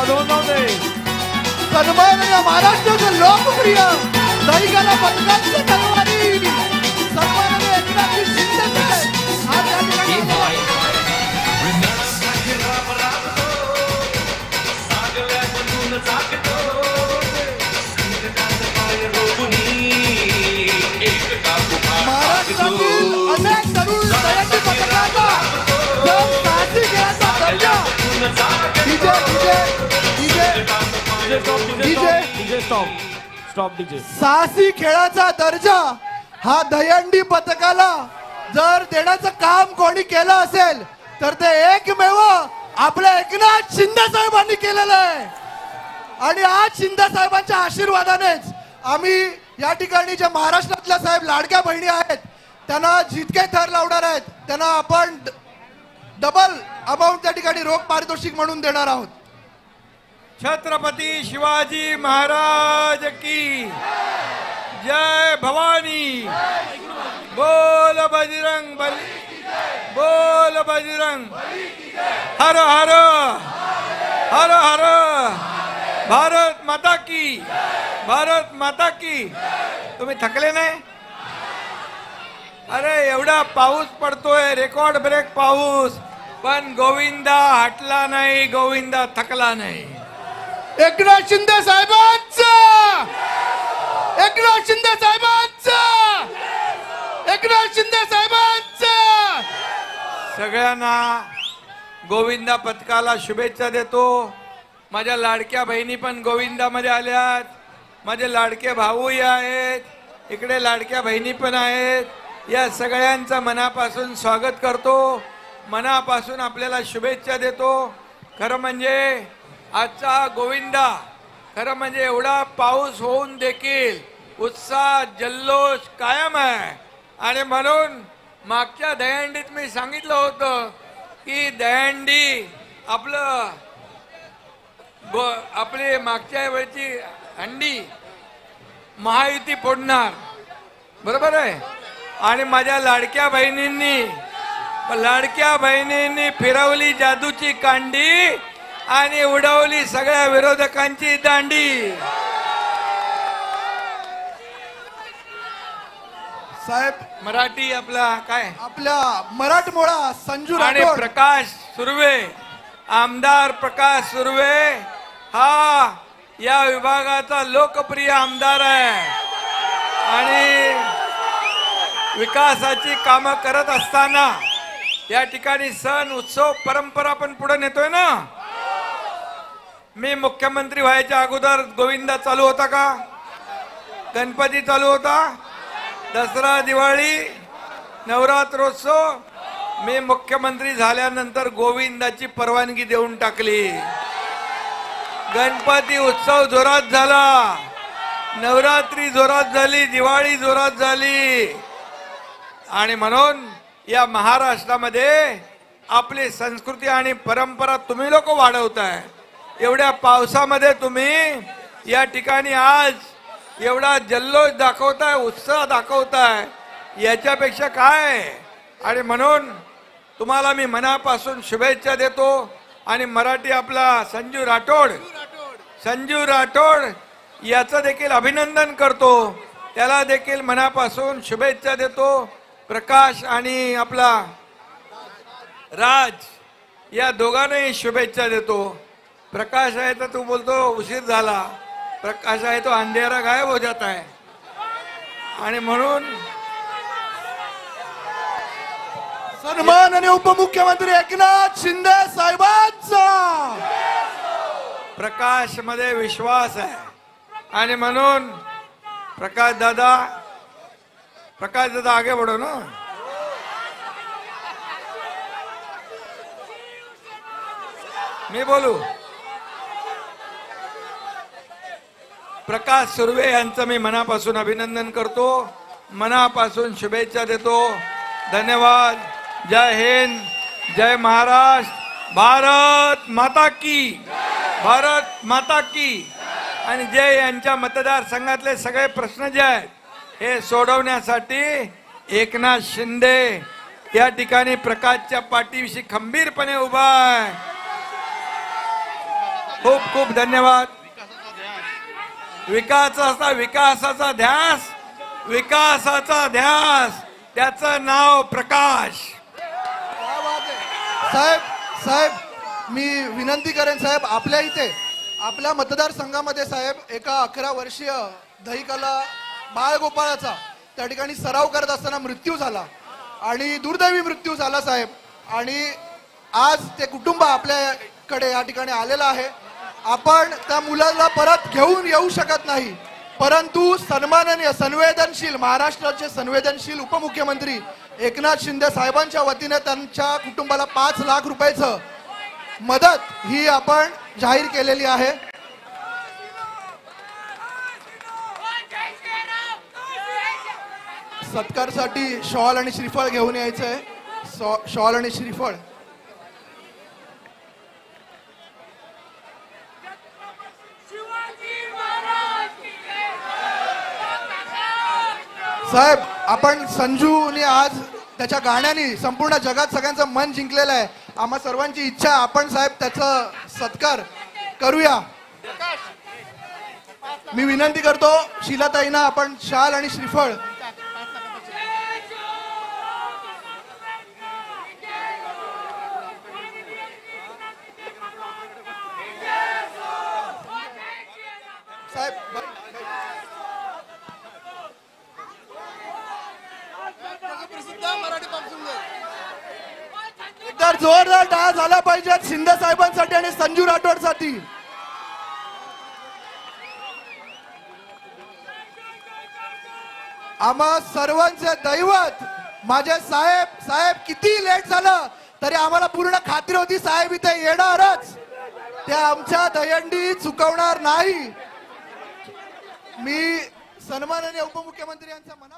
दोन जाऊ दे. सन्माननीय महाराष्ट्राचं लोकप्रिय दहीकाला पथकांचे कलवारी सन्माननीय एकनाथ शिंदे साहेब आज या ठिकाणी महाराष्ट्रातील अनेक तरुण दहीहंडी पथकांना जर साहसी खेळाचा दर्जा डीजे स्टॉप डीजे. साहसी खेळाचा दर्जा हा दहीहंडी पथकाला जर देण्याचं काम कोणी केलं असेल तर ते एकमेव आपल्या एकनाथ शिंदे साहेबांनी केलेलं आहे. आणि आज शिंदे साहेबांच्या आशीर्वादानेच आम्ही या ठिकाणी ज्या महाराष्ट्रातल्या साहेब लाडक्या बहिणी आहेत त्यांना जितके थर लावणार आहेत त्यांना आपण डबल अमाऊंट त्या ठिकाणी रोख पारितोषिक म्हणून देणार आहोत. छत्रपती शिवाजी महाराज की जय भवानी. बोल बजरंग बली, बोल बजरंग. हर हर हर हर. भारत माता की, भारत माता की. तुम्ही थकले नाही? अरे एवढा पाऊस पडतोय, रेकॉर्ड ब्रेक पाऊस, पण गोविंदा हटला नाही, गोविंदा थकला नाही. एकनाथ शिंदे साहेबांचा, एकनाथ शिंदे साहेबांचा, एकनाथ शिंदे साहेबांचा. सगळ्यांना गोविंदा पथकाला शुभेच्छा देतो. माझ्या लाडक्या बहिणी पण गोविंदामध्ये आल्यात, माझे लाडके भाऊही आहेत, इकडे लाडक्या बहिणी पण आहेत. या सगळ्यांचं मनापासून स्वागत करतो, मनापासून आपल्याला शुभेच्छा देतो. खरं म्हणजे आजचा गोविंदा, खरं म्हणजे एवढा पाऊस होऊन देखील उत्साह जल्लोष कायम आहे. आणि म्हणून मागच्या दहीहंडीत मी सांगितलं होतं की दहीहंडी आपली मागच्या वेळची हंडी महायुती फोडणार, बरोबर आहे. आणि माझ्या लाडक्या बहिणींनी फिरवली जादूची कांडी आणि उडवली सगळ्या विरोधकांची दांडी. साहेब मराठी आपला काय आपल्या मराठमोळा संजू आणि राठोड प्रकाश सुर्वे, आमदार प्रकाश सुर्वे हा या विभागाचा लोकप्रिय आमदार आहे. आणि विकासाची कामं करत असताना या ठिकाणी सण उत्सव परंपरा पण पुढे नेतोय ना. मी मुख्यमंत्री व्हायच्या अगोदर गोविंदा चालू होता का? गणपती चालू होता, दसरा, दिवाळी, नवरात्रोत्सव. मी मुख्यमंत्री झाल्यानंतर गोविंदाची परवानगी देऊन टाकली. गणपती उत्सव जोरात झाला, नवरात्री जोरात झाली, दिवाळी जोरात झाली. आणि म्हणून या महाराष्ट्रामध्ये आपली संस्कृती आणि परंपरा तुम्ही लोक वाढवताय. एवढ्या पावसामध्ये तुम्ही या ठिकाणी आज एवढा जल्लोष दाखवताय, उत्साह दाखवताय, याच्यापेक्षा काय. आणि म्हणून तुम्हाला मी मनापासून शुभेच्छा देतो. आणि मराठी आपला संजू राठोड याचं देखील अभिनंदन करतो, त्याला देखील मनापासून शुभेच्छा देतो. प्रकाश आणि आपला राज या दोघांनाही शुभेच्छा देतो. प्रकाश आहे तर तू बोलतो उशीर झाला, प्रकाश आहे तो अंधेरा गायब हो जाता है. आणि म्हणून सन्माननीय उपमुख्यमंत्री एकनाथ शिंदे साहेबांचा प्रकाश मध्ये विश्वास आहे. आणि म्हणून प्रकाश दादा आगे बढ़ो ना. मी बोलू. प्रकाश सुर्वे यांचं मी मनापासून अभिनंदन करतो, मनापासून शुभेच्छा देतो. धन्यवाद. जय हिंद, जय महाराष्ट्र, भारत माता की, भारत माता की. आणि जे यांच्या मतदारसंघातले सगळे प्रश्न जे आहेत हे सोडवण्यासाठी एकनाथ शिंदे या ठिकाणी प्रकाशच्या पाठीविषयी खंबीरपणे उभा आहे. खूप खूप धन्यवाद. विकासाचा ध्यास, त्याचं नाव प्रकाश. साहेब साहेब मी विनंती करेन साहेब, आपल्या इथे आपल्या मतदारसंघामध्ये साहेब एका 11 वर्षीय दहीकाला बाळगोपाळाचा त्या ठिकाणी सराव करत असताना मृत्यू झाला आणि दुर्दैवी मृत्यू झाला साहेब. आणि आज ते कुटुंब आपल्याकडे या ठिकाणी आलेलं आहे. आपण त्या मुलाला परत घेऊन येऊ शकत नाही, परंतु सन्माननीय संवेदनशील महाराष्ट्राचे संवेदनशील उपमुख्यमंत्री एकनाथ शिंदे साहेबांच्या वतीने त्यांच्या कुटुंबाला 5 लाख रुपयाचं मदत ही आपण जाहीर केलेली आहे. सत्कारसाठी शॉल आणि श्रीफळ घेऊन यायचं आहे. शॉल आणि श्रीफळ. साहेब आपण संजूने आज त्याच्या गाण्याने संपूर्ण जगात सगळ्यांचं मन जिंकलेलं आहे. आम्हा सर्वांची इच्छा आपण साहेब त्याचा सत्कार करूया. मी विनंती करतो शीलाताईंना आपण शाल आणि श्रीफळ. साहेब एकदा जोरदार टाळ्या झाल्या पाहिजेत शिंदे साहेबांसाठी आणि संजू राठोडसाठी. आम्हा सर्वांचे दैवत माझे साहेब किती लेट झालं तरी आम्हाला पूर्ण खात्री होती साहेब इथे येणारच. ते आमच्या दहीहंडी चुकवणार नाही. मी सन्माननीय उपमुख्यमंत्री यांच्या मना